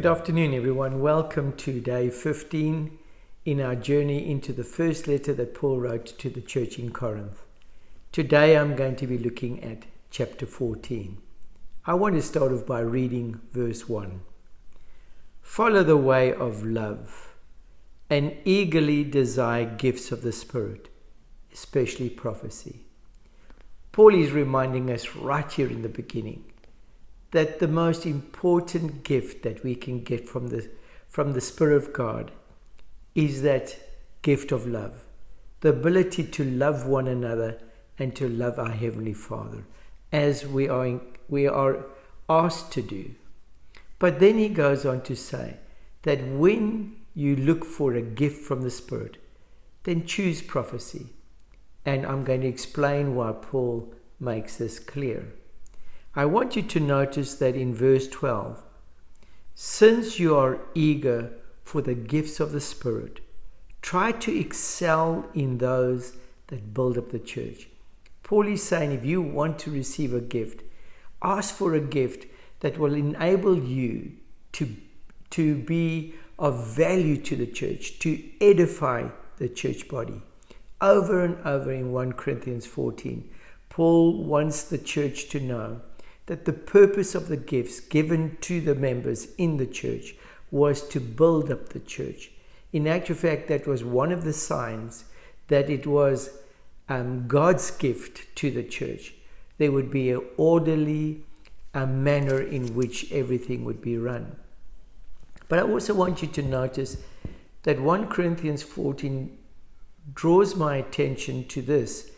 Good afternoon, everyone. Welcome to day 15 in our journey into the first letter that Paul wrote to the church in Corinth. Today I'm going to be looking at chapter 14. I want to start off by reading verse 1. Follow the way of love and eagerly desire gifts of the Spirit, especially prophecy. Paul is reminding us right here in the beginning that the most important gift that we can get from the Spirit of God is that gift of love, the ability to love one another and to love our Heavenly Father as we are asked to do. But then he goes on to say that when you look for a gift from the Spirit, then choose prophecy. And I'm going to explain why Paul makes this clear. I want you to notice that in verse 12, since you are eager for the gifts of the Spirit, try to excel in those that build up the church. Paul is saying if you want to receive a gift, ask for a gift that will enable you to be of value to the church, to edify the church body. Over and over in 1 Corinthians 14, Paul wants the church to know that the purpose of the gifts given to the members in the church was to build up the church. In actual fact, that was one of the signs that it was God's gift to the church. There would be an orderly manner in which everything would be run. But I also want you to notice that 1 Corinthians 14 draws my attention to this,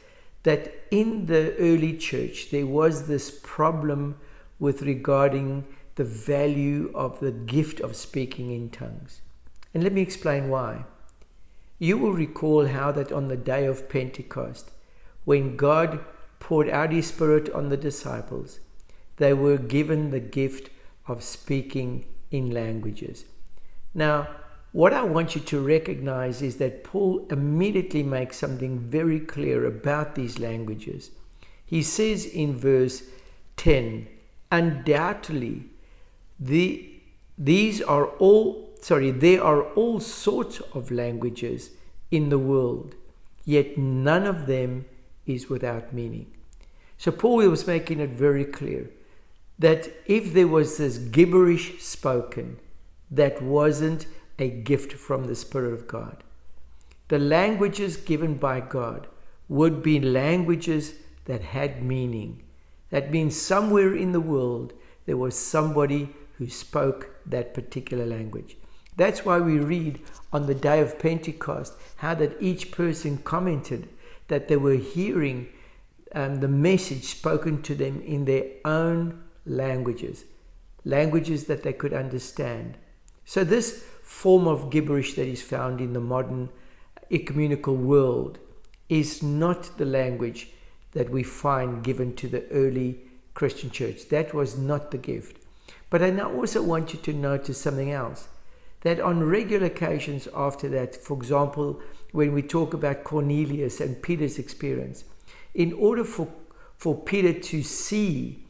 that in the early church there was this problem with regarding the value of the gift of speaking in tongues. And let me explain why. You will recall how that on the day of Pentecost, when God poured out His Spirit on the disciples, they were given the gift of speaking in languages. Now, what I want you to recognize is that Paul immediately makes something very clear about these languages. He says in verse 10, undoubtedly, there are all sorts of languages in the world, yet none of them is without meaning. So Paul was making it very clear that if there was this gibberish spoken, that wasn't a gift from the Spirit of God. The languages given by God would be languages that had meaning. That means somewhere in the world there was somebody who spoke that particular language. That's why we read on the day of Pentecost how that each person commented that they were hearing the message spoken to them in their own languages that they could understand. So this form of gibberish that is found in the modern ecumenical world is not the language that we find given to the early Christian church. That was not the gift. But I now also want you to notice something else, that on regular occasions after that, for example, when we talk about Cornelius and Peter's experience, in order for Peter to see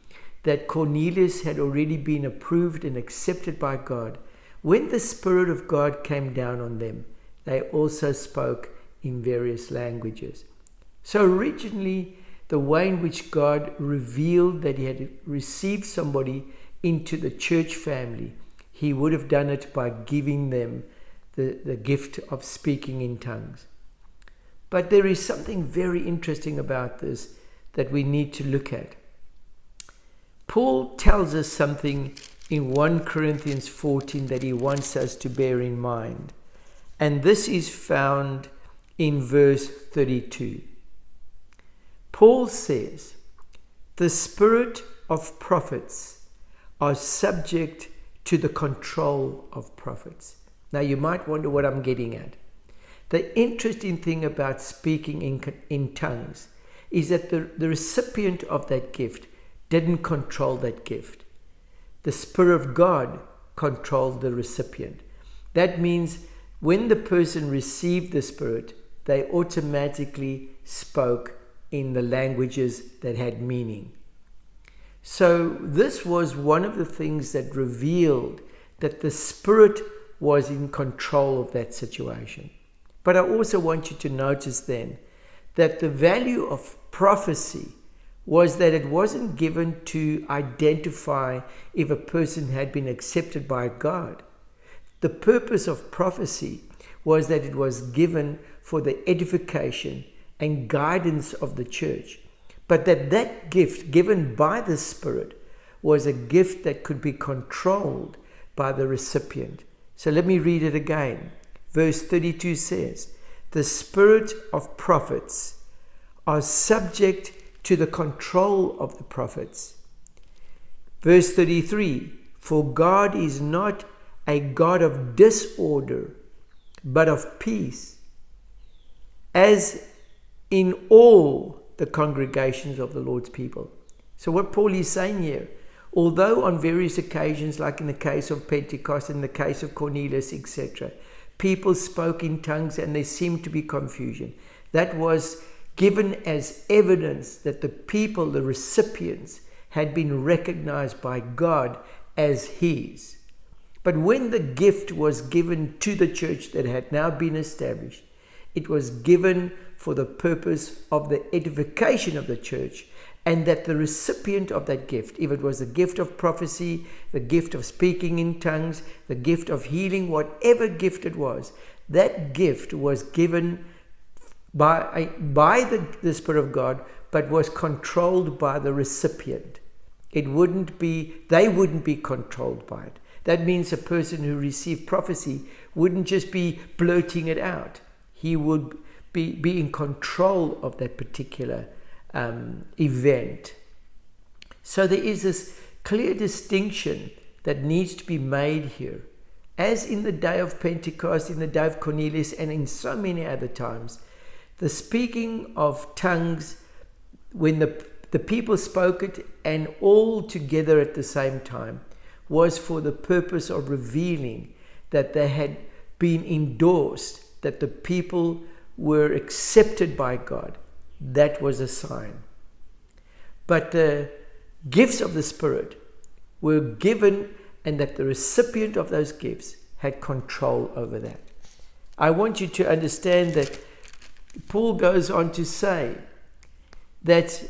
that Cornelius had already been approved and accepted by God, when the Spirit of God came down on them, they also spoke in various languages. So originally, the way in which God revealed that He had received somebody into the church family, He would have done it by giving them the gift of speaking in tongues. But there is something very interesting about this that we need to look at. Paul tells us something in 1 Corinthians 14 that he wants us to bear in mind. And this is found in verse 32. Paul says, the spirit of prophets are subject to the control of prophets. Now you might wonder what I'm getting at. The interesting thing about speaking in tongues is that the recipient of that gift didn't control that gift. The Spirit of God controlled the recipient. That means when the person received the Spirit, they automatically spoke in the languages that had meaning. So this was one of the things that revealed that the Spirit was in control of that situation. But I also want you to notice then that the value of prophecy was that it wasn't given to identify if a person had been accepted by God. The purpose of prophecy was that it was given for the edification and guidance of the church, but that gift given by the Spirit was a gift that could be controlled by the recipient. So let me read it again. Verse 32 says, "The spirit of prophets are subject to the control of the prophets." Verse 33, "For God is not a God of disorder, but of peace, as in all the congregations of the Lord's people." So what Paul is saying here, although on various occasions, like in the case of Pentecost, in the case of Cornelius, etc., people spoke in tongues and there seemed to be confusion, that was given as evidence that the people, the recipients, had been recognized by God as His. But when the gift was given to the church that had now been established, it was given for the purpose of the edification of the church, and that the recipient of that gift, if it was the gift of prophecy, the gift of speaking in tongues, the gift of healing, whatever gift it was, that gift was given by the Spirit of God, but was controlled by the recipient. They wouldn't be controlled by it. That means a person who received prophecy wouldn't just be blurting it out. He would be in control of that particular event. So there is this clear distinction that needs to be made here. As in the day of Pentecost, in the day of Cornelius, and in so many other times, the speaking of tongues, when the people spoke it and all together at the same time, was for the purpose of revealing that they had been endorsed, that the people were accepted by God. That was a sign. But the gifts of the Spirit were given, and that the recipient of those gifts had control over that. I want you to understand that Paul goes on to say that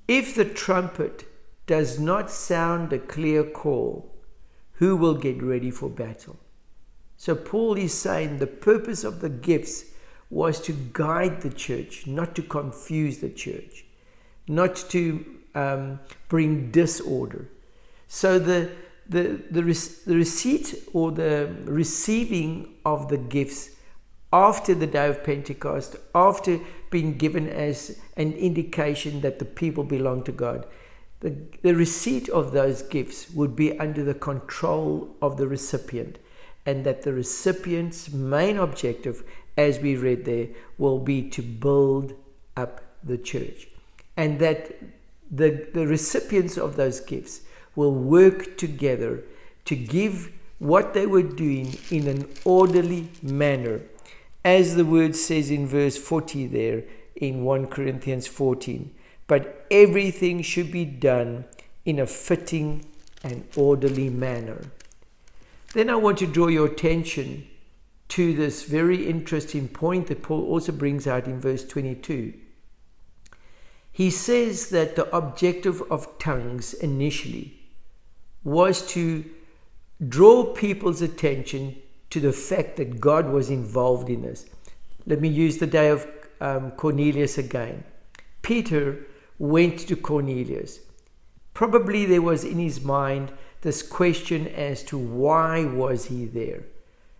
if the trumpet does not sound a clear call, who will get ready for battle? So Paul is saying the purpose of the gifts was to guide the church, not to confuse the church, not to bring disorder. So the receipt or the receiving of the gifts after the day of Pentecost, after being given as an indication that the people belong to God, the receipt of those gifts would be under the control of the recipient, and that the recipient's main objective, as we read there, will be to build up the church, and that the recipients of those gifts will work together to give what they were doing in an orderly manner, as the word says in verse 40 there in 1 Corinthians 14. But everything should be done in a fitting and orderly manner. Then I want to draw your attention to this very interesting point that Paul also brings out in verse 22. He says that the objective of tongues initially was to draw people's attention to the fact that God was involved in this. Let me use the day of Cornelius again. Peter went to Cornelius. Probably there was in his mind this question as to why was he there.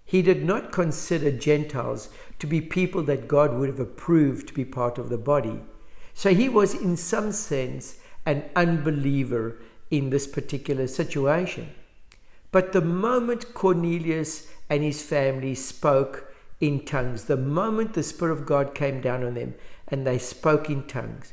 He did not consider Gentiles to be people that God would have approved to be part of the body. So he was in some sense an unbeliever in this particular situation. But the moment Cornelius and his family spoke in tongues, the moment the Spirit of God came down on them and they spoke in tongues,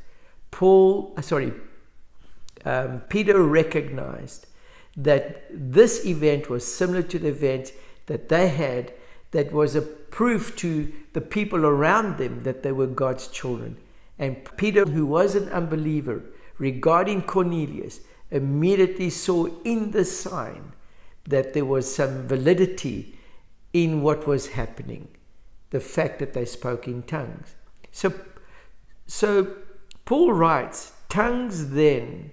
Peter recognized that this event was similar to the event that they had, that was a proof to the people around them that they were God's children. And Peter, who was an unbeliever regarding Cornelius, immediately saw in the sign that there was some validity in what was happening, the fact that they spoke in tongues. So Paul writes, tongues then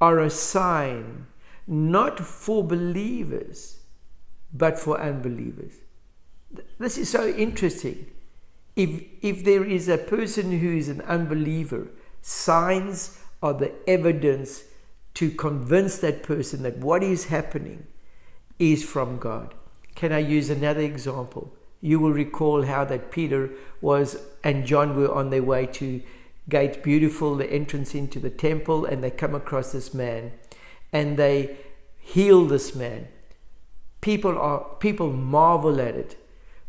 are a sign not for believers, but for unbelievers. This is so interesting. If there is a person who is an unbeliever, signs are the evidence to convince that person that what is happening is from God. Can I use another example? You will recall how that Peter and John were on their way to Gate Beautiful, the entrance into the temple, and they come across this man and they heal this man. People marvel at it.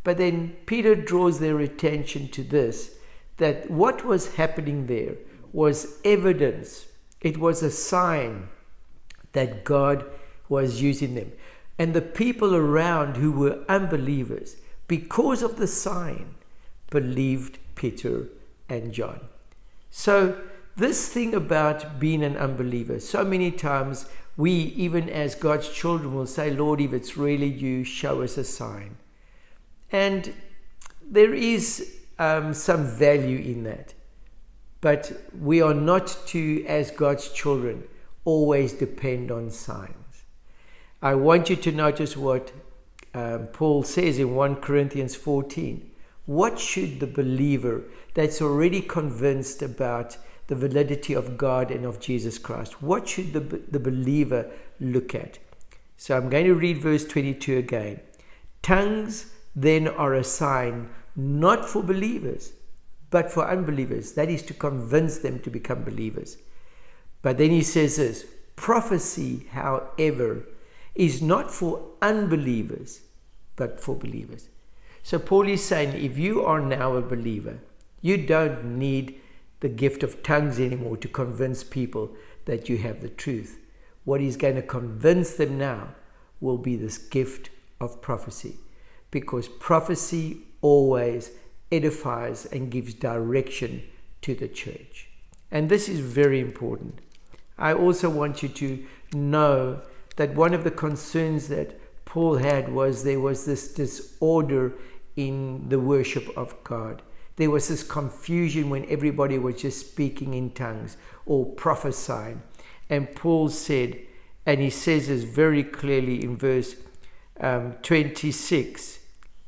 But then Peter draws their attention to this, that what was happening there was evidence. It was a sign that God was using them. And the people around who were unbelievers, because of the sign, believed Peter and John. So this thing about being an unbeliever, so many times we, even as God's children, will say, Lord, if it's really you, show us a sign. And there is some value in that. But we are not to, as God's children, always depend on signs. I want you to notice what Paul says in 1 Corinthians 14. What should the believer that's already convinced about the validity of God and of Jesus Christ, what should the believer look at? So I'm going to read verse 22 again. Tongues then are a sign not for believers, but for unbelievers. That is to convince them to become believers. But then he says this, prophecy, however, is not for unbelievers, but for believers. So Paul is saying, if you are now a believer, you don't need the gift of tongues anymore to convince people that you have the truth. What he's going to convince them now will be this gift of prophecy, because prophecy always edifies and gives direction to the church. And this is very important. I also want you to know that one of the concerns that Paul had was there was this disorder in the worship of God. There was this confusion when everybody was just speaking in tongues or prophesying. And Paul said, and he says this very clearly in verse 26,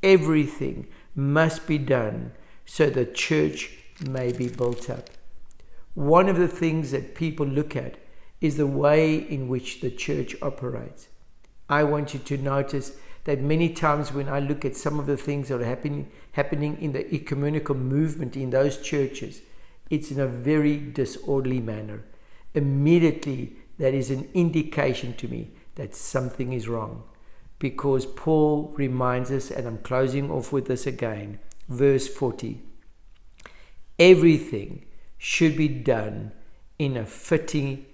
everything must be done so the church may be built up. One of the things that people look at is the way in which the church operates. I want you to notice that many times when I look at some of the things that are happening in the ecumenical movement in those churches, it's in a very disorderly manner. Immediately, that is an indication to me that something is wrong. Because Paul reminds us, and I'm closing off with this again, verse 40. Everything should be done in a fitting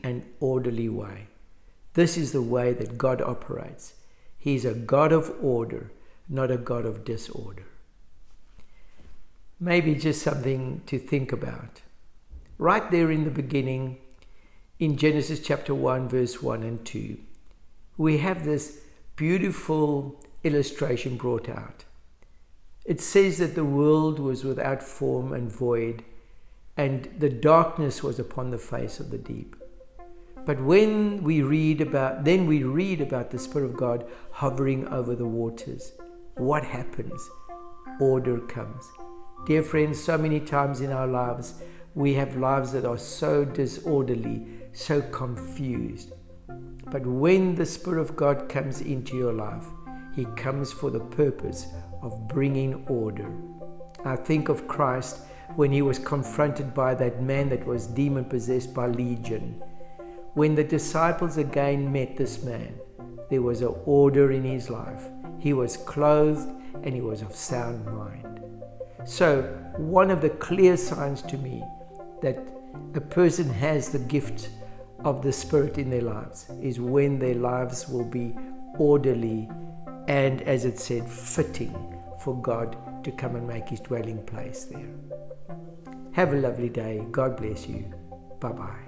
and orderly way. This is the way that God operates. He's a God of order, not a God of disorder. Maybe just something to think about. Right there in the beginning, in Genesis chapter 1, verse 1 and 2, we have this beautiful illustration brought out. It says that the world was without form and void, and the darkness was upon the face of the deep. But when we read about the Spirit of God hovering over the waters, what happens? Order comes. Dear friends, so many times in our lives, we have lives that are so disorderly, so confused. But when the Spirit of God comes into your life, He comes for the purpose of bringing order. I think of Christ when He was confronted by that man that was demon-possessed by Legion. When the disciples again met this man, there was an order in his life. He was clothed and he was of sound mind. So, one of the clear signs to me that a person has the gift of the Spirit in their lives is when their lives will be orderly and, as it said, fitting for God to come and make His dwelling place there. Have a lovely day. God bless you. Bye-bye.